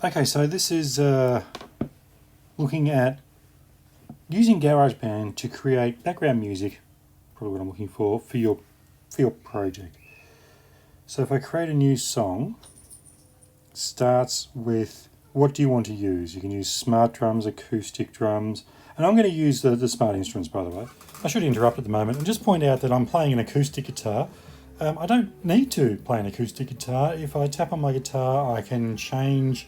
Okay, so this is looking at using GarageBand to create background music, probably what I'm looking for your project. So if I create a new song, it starts with what do you want to use? You can use smart drums, acoustic drums, and I'm going to use the smart instruments, by the way. I should interrupt at the moment and just point out that I'm playing an acoustic guitar. I don't need to play an acoustic guitar. If I tap on my guitar, I can change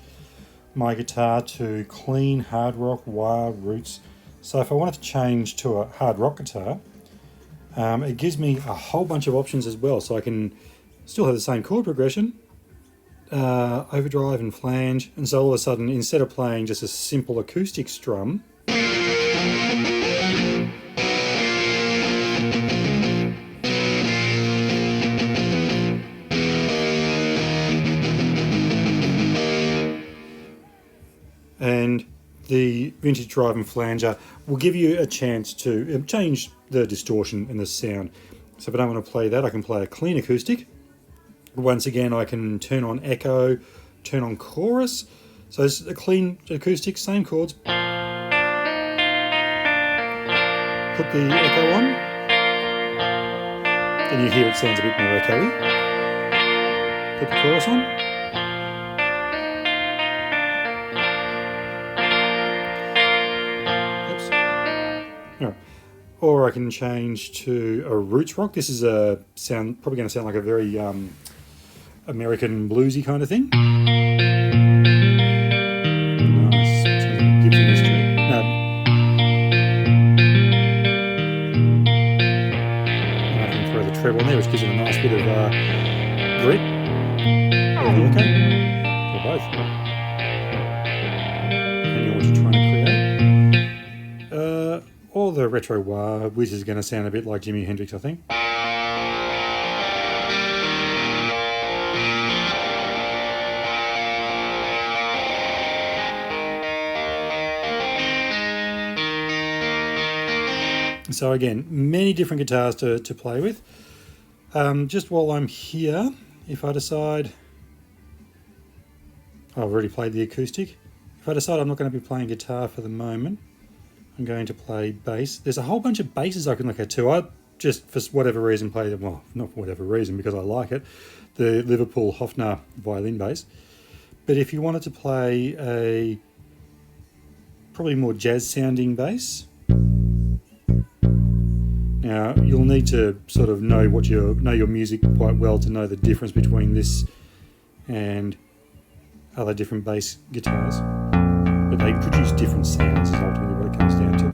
my guitar to clean hard rock, wire, roots. So if I wanted to change to a hard rock guitar, it gives me a whole bunch of options as well. So I can still have the same chord progression, overdrive and flange, and so all of a sudden, instead of playing just a simple acoustic strum, and the vintage drive and flanger will give you a chance to change the distortion and the sound. So if I don't want to play that, I can play a clean acoustic. Once again, I can turn on echo, turn on chorus. So it's a clean acoustic, same chords. Put the echo on. Then you hear it sounds a bit more echoey. Put the chorus on. Or I can change to a roots rock. This is probably going to sound like a very American bluesy kind of thing. Nice. Gibson S3. No. And I can throw the treble in there, which gives it a nice bit of grit. Or the echo. Or both. Depending on what you're trying to create. Or the retro wah, which is going to sound a bit like Jimi Hendrix, I think. So again, many different guitars to play with. Just while I'm here, if I decide... I've already played the acoustic. If I decide I'm not going to be playing guitar for the moment, I'm going to play bass. There's a whole bunch of basses I can look at too. I just, for whatever reason, play them. Well, not for whatever reason, because I like it. The Liverpool Hofner violin bass. But if you wanted to play a probably more jazz-sounding bass, now you'll need to sort of know your music quite well to know the difference between this and other different bass guitars. But they produce different sounds is ultimately what it comes down to.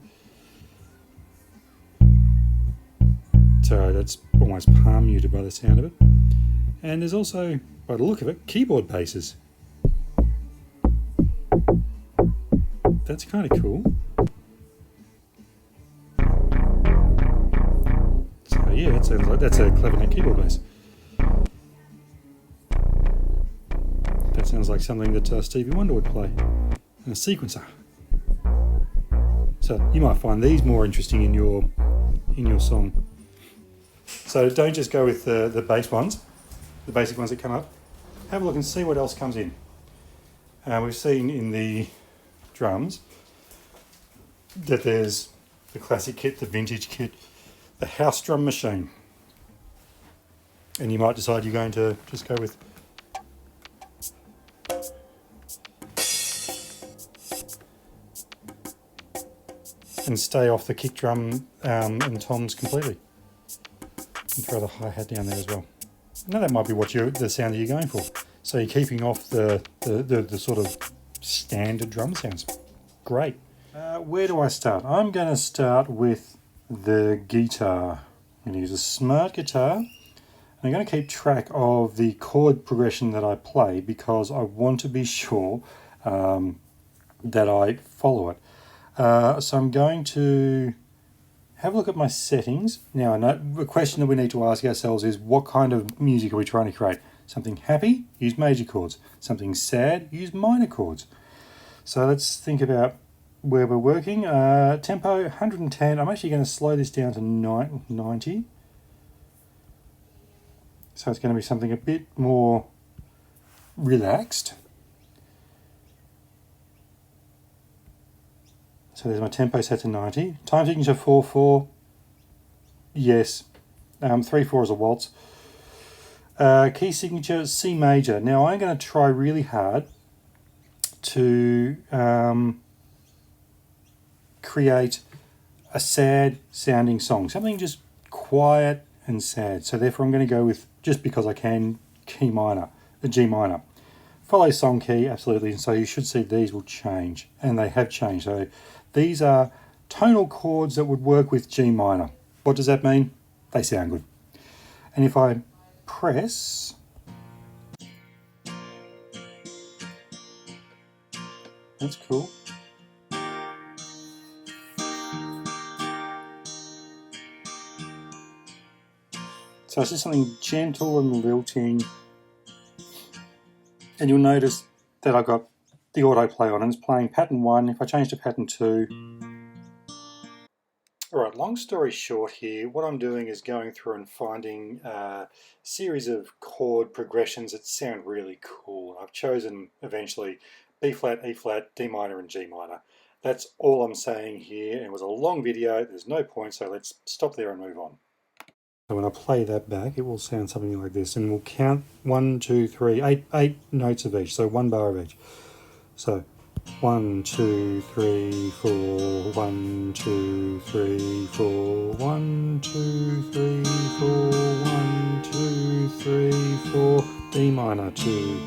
So that's almost palm muted by the sound of it. And there's also, by the look of it, keyboard basses. That's kind of cool. So yeah, that sounds like that's a clever keyboard bass. That sounds like something that Stevie Wonder would play. And a sequencer. So you might find these more interesting in your song. So don't just go with the bass ones, the basic ones that come up. Have a look and see what else comes in. We've seen in the drums that there's the classic kit, the vintage kit, the house drum machine. And you might decide you're going to just go with and stay off the kick drum and toms completely. And throw the hi-hat down there as well. Now that might be the sound that you're going for. So you're keeping off the sort of standard drum sounds. Great. Where do I start? I'm going to start with the guitar. I'm going to use a smart guitar. I'm going to keep track of the chord progression that I play because I want to be sure that I follow it. So I'm going to have a look at my settings. Now, I know the question that we need to ask ourselves is what kind of music are we trying to create? Something happy? Use major chords. Something sad? Use minor chords. So let's think about where we're working. Tempo 110. I'm actually going to slow this down to 90. So it's going to be something a bit more relaxed. So there's my tempo set to 90. Time signature 4/4. Yes. 3/4 is a waltz. Key signature C major. Now I'm going to try really hard to create a sad sounding song, something just quiet and sad. So therefore I'm going to go with, just because I can, key minor, the G minor. Follow song key, absolutely. And so you should see these will change, and they have changed. So these are tonal chords that would work with G minor. What does that mean? They sound good. And if I press, that's cool. So it's just something gentle and lilting. And you'll notice that I've got the autoplay on, and it's playing pattern 1. If I change to pattern 2. Alright, long story short here, what I'm doing is going through and finding a series of chord progressions that sound really cool. I've chosen eventually B flat, E flat, D minor and G minor. That's all I'm saying here. It was a long video, there's no point, so let's stop there and move on. So when I play that back, it will sound something like this, and we'll count 1, 2, 3, 8 notes of each, so 1 bar of each. So 1, 2, 3, 4, 1, 2, 3, 4, 1, 2, 3, 4, 1, 2, 3, 4, D minor, 2.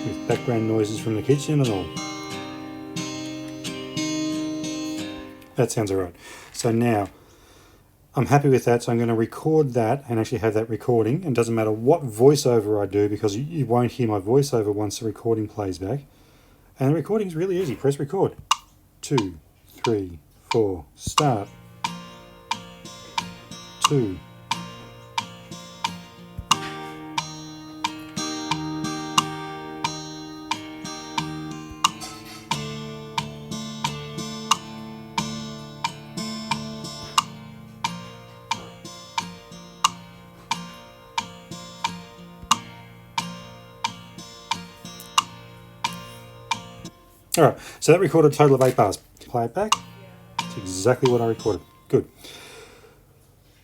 With background noises from the kitchen and all. That sounds alright. So now, I'm happy with that, so I'm going to record that and actually have that recording. And it doesn't matter what voiceover I do, because you won't hear my voiceover once the recording plays back. And the recording is really easy. Press record. 2, 3, 4, start. 2. Alright, so that recorded a total of 8 bars. Play it back. It's exactly what I recorded. Good.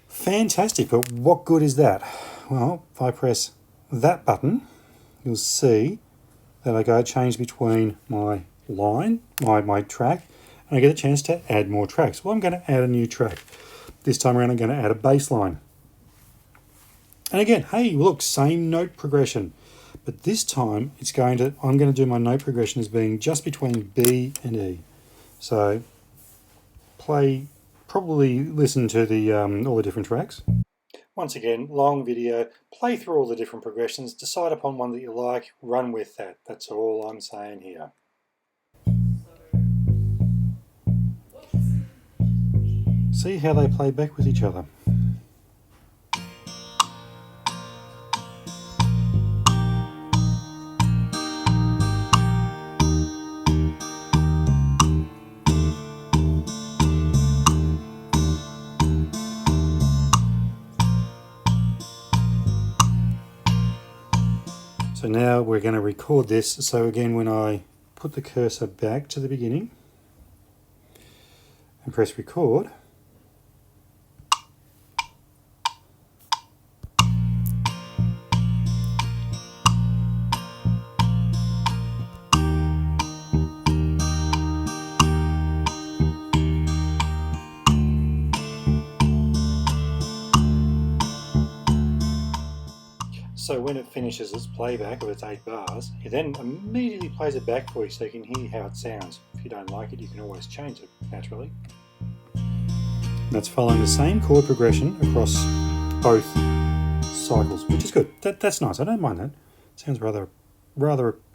Fantastic, but what good is that? Well, if I press that button, you'll see that I go change between my line, my track, and I get a chance to add more tracks. Well, I'm going to add a new track. This time around I'm going to add a bass line. And again, hey, look, same note progression. But this time I'm going to do my note progression as being just between B and E. So probably listen to the all the different tracks. Once again, long video, play through all the different progressions, decide upon one that you like, run with that. That's all I'm saying here. See how they play back with each other. So now we're going to record this. So again, when I put the cursor back to the beginning and press record, so when it finishes its playback of its 8 bars, it then immediately plays it back for you so you can hear how it sounds. If you don't like it, you can always change it, naturally. That's following the same chord progression across both cycles, which is good. That's nice. I don't mind that. It sounds rather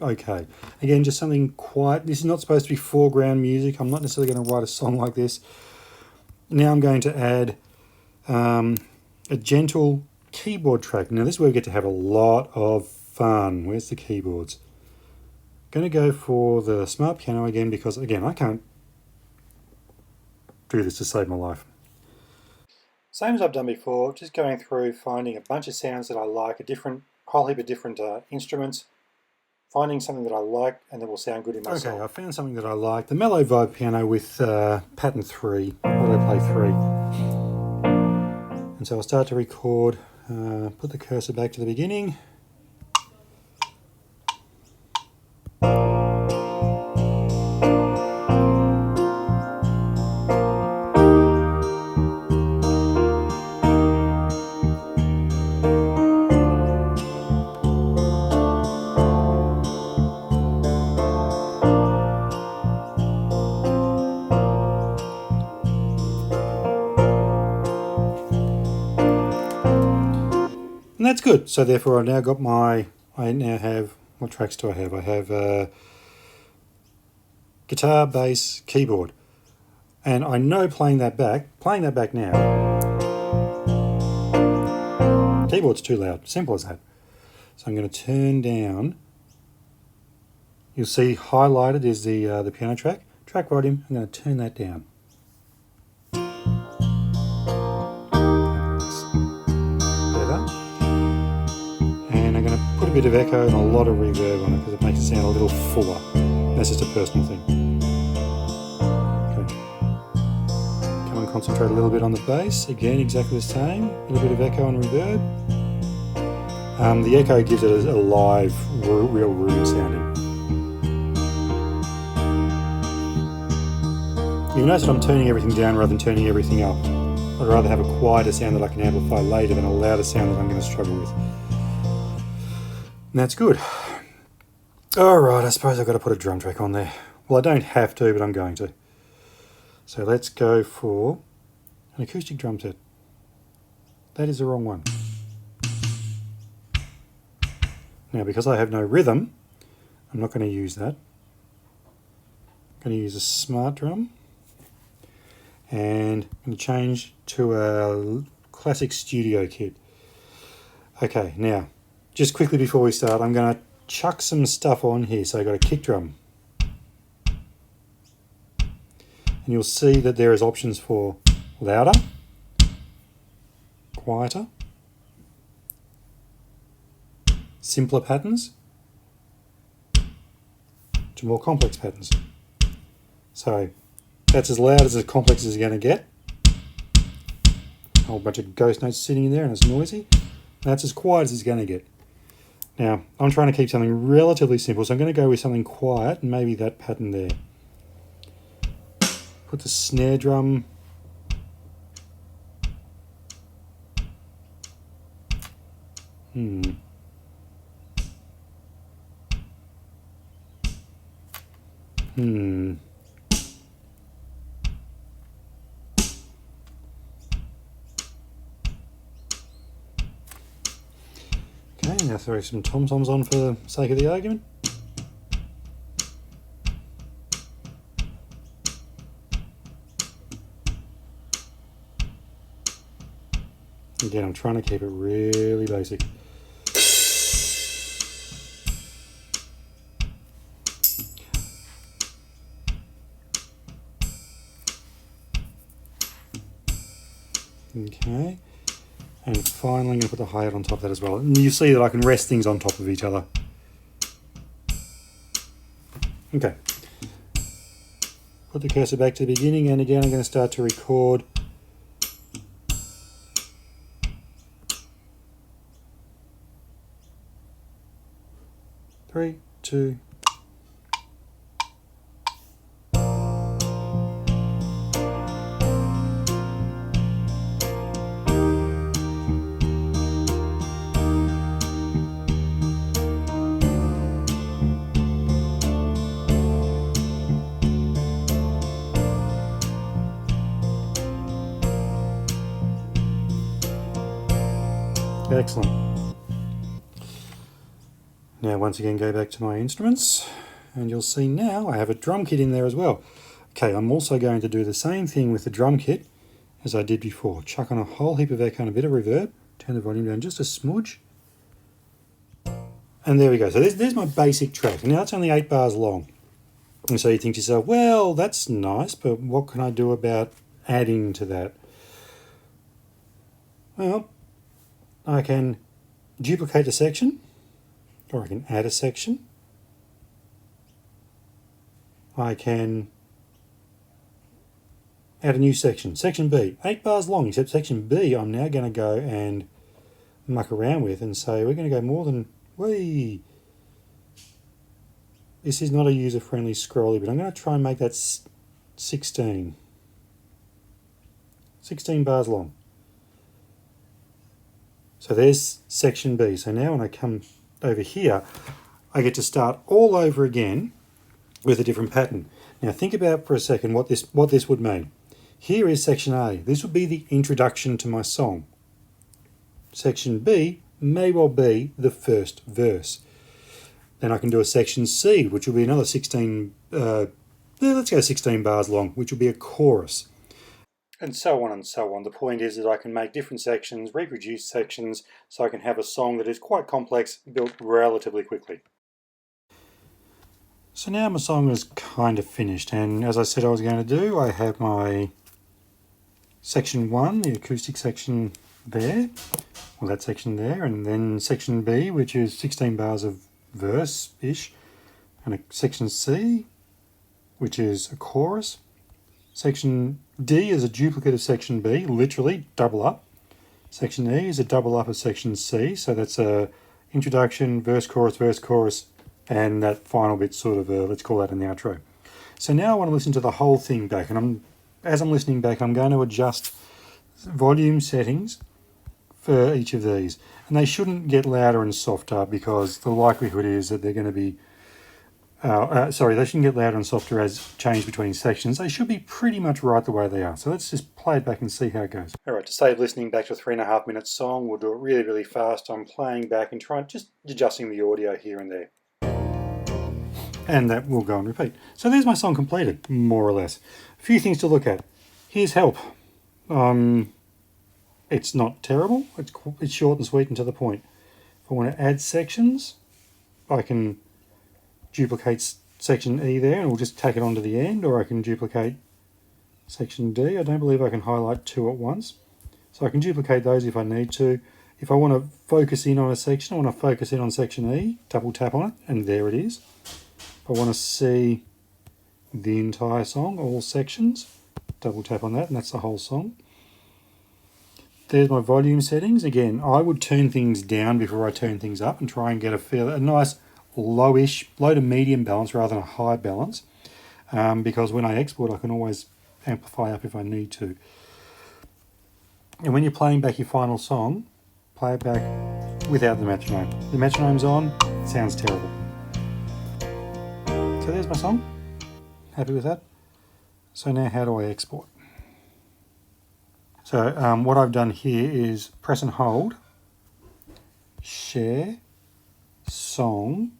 okay. Again, just something quiet. This is not supposed to be foreground music. I'm not necessarily going to write a song like this. Now I'm going to add a a gentle keyboard track. Now this is where we get to have a lot of fun. Where's the keyboards? Going to go for the smart piano again because, again, I can't do this to save my life. Same as I've done before, just going through, finding a bunch of sounds that I like, whole heap of different instruments, finding something that I like and that will sound good in my song. Okay, I found something that I like. The mellow vibe piano with pattern 3, autoplay 3. And so I'll start to record, put the cursor back to the beginning. And that's good. So therefore I now have, what tracks do I have? I have guitar, bass, keyboard. And I know playing that back now, keyboard's too loud, simple as that. So I'm going to turn down, you'll see highlighted is the piano track volume. I'm going to turn that down. Put a bit of echo and a lot of reverb on it because it makes it sound a little fuller. That's just a personal thing. Okay. Come and concentrate a little bit on the bass. Again, exactly the same. A little bit of echo and reverb. The echo gives it a live, real room sounding. You'll notice that I'm turning everything down rather than turning everything up. I'd rather have a quieter sound that I can amplify later than a louder sound that I'm going to struggle with. And that's good. Alright, I suppose I've got to put a drum track on there. Well, I don't have to, but I'm going to. So let's go for an acoustic drum set. That is the wrong one. Now, because I have no rhythm, I'm not going to use that. I'm going to use a smart drum. And I'm going to change to a classic studio kit. Okay, now, just quickly before we start, I'm going to chuck some stuff on here. So I've got a kick drum. And you'll see that there is options for louder, quieter, simpler patterns, to more complex patterns. So that's as loud as complex as you're going to get. A whole bunch of ghost notes sitting in there and it's noisy. That's as quiet as it's going to get. Now, I'm trying to keep something relatively simple, so I'm going to go with something quiet, and maybe that pattern there. Put the snare drum. Okay, now throw some tom-toms on for the sake of the argument. Again, I'm trying to keep it really basic. Okay, and finally I'm going to put the hi-hat on top of that as well. And you see that I can rest things on top of each other. Okay, put the cursor back to the beginning, and again I'm going to start to record. Three, two. Excellent. Now once again go back to my instruments and you'll see now I have a drum kit in there as well. Okay, I'm also going to do the same thing with the drum kit as I did before. Chuck on a whole heap of echo and a bit of reverb. Turn the volume down just a smudge. And there we go. So there's my basic track. And now it's only 8 bars long. And so you think to yourself, well, that's nice, but what can I do about adding to that? Well, I can duplicate a section, or I can add a section. I can add a new section. Section B, 8 bars long, except section B I'm now going to go and muck around with and say we're going to go more than, whee! This is not a user-friendly scrolly, but I'm going to try and make that 16. 16 bars long. So there's section B. So now when I come over here, I get to start all over again with a different pattern. Now think about for a second what this would mean. Here is section A. This would be the introduction to my song. Section B may well be the first verse. Then I can do a section C, which will be another 16, let's go 16 bars long, which will be a chorus. And so on and so on. The point is that I can make different sections, reproduce sections, so I can have a song that is quite complex, built relatively quickly. So now my song is kind of finished, and as I said I was going to do, I have my section 1, the acoustic section there, or that section there, and then section B, which is 16 bars of verse-ish, and a section C, which is a chorus. Section D is a duplicate of section B, literally double up. Section E is a double up of section C, so that's a introduction, verse, chorus, and that final bit sort of, let's call that an outro. So now I want to listen to the whole thing back, and as I'm listening back, I'm going to adjust volume settings for each of these. And they shouldn't get louder and softer because the likelihood is that they're going to be, they shouldn't get louder and softer as change between sections. They should be pretty much right the way they are. So let's just play it back and see how it goes. All right, to save listening back to a 3.5 minute song, we'll do it really, really fast. I'm playing back and just adjusting the audio here and there. And that will go and repeat. So there's my song completed, more or less. A few things to look at. Here's help. It's not terrible. It's short and sweet and to the point. If I want to add sections, I can duplicate section E there and we'll just tack it onto the end, or I can duplicate section D. I don't believe I can highlight 2 at once. So I can duplicate those if I need to. If I want to focus in on a section, I want to focus in on section E, double tap on it, and there it is. If I want to see the entire song, all sections, double tap on that, and that's the whole song. There's my volume settings. Again, I would turn things down before I turn things up and try and get a nice low to medium balance rather than a high balance, because when I export I can always amplify up if I need to. And when you're playing back your final song, play it back without the metronome. The metronome's on, it sounds terrible. So there's my song. Happy with that? So now how do I export? So what I've done here is press and hold, share, song,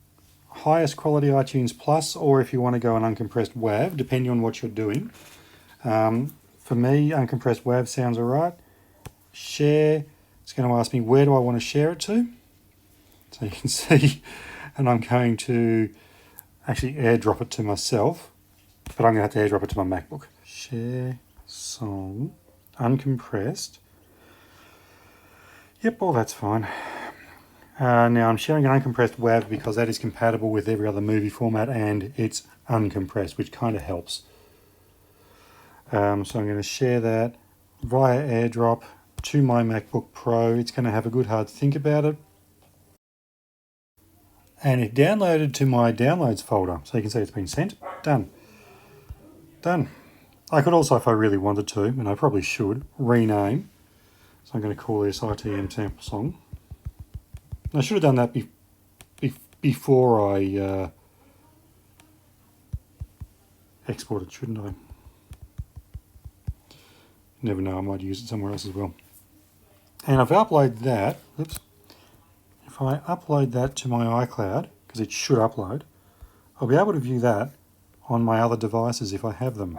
highest quality iTunes Plus, or if you want to go an uncompressed WAV, depending on what you're doing. For me, uncompressed WAV sounds alright. Share, it's going to ask me where do I want to share it to. So you can see, and I'm going to actually airdrop it to myself, but I'm going to have to airdrop it to my MacBook. Share, song, uncompressed. Yep, all that's fine. Now I'm sharing an uncompressed WAV because that is compatible with every other movie format and it's uncompressed, which kind of helps. So I'm going to share that via airdrop to my MacBook Pro. It's going to have a good hard think about it. And it downloaded to my downloads folder. So you can see it's been sent. Done. Done. I could also, if I really wanted to, and I probably should, rename. So I'm going to call this ITM sample song. I should have done that before I exported, shouldn't I? You never know, I might use it somewhere else as well. And if I upload that, if I upload that to my iCloud, because it should upload, I'll be able to view that on my other devices if I have them.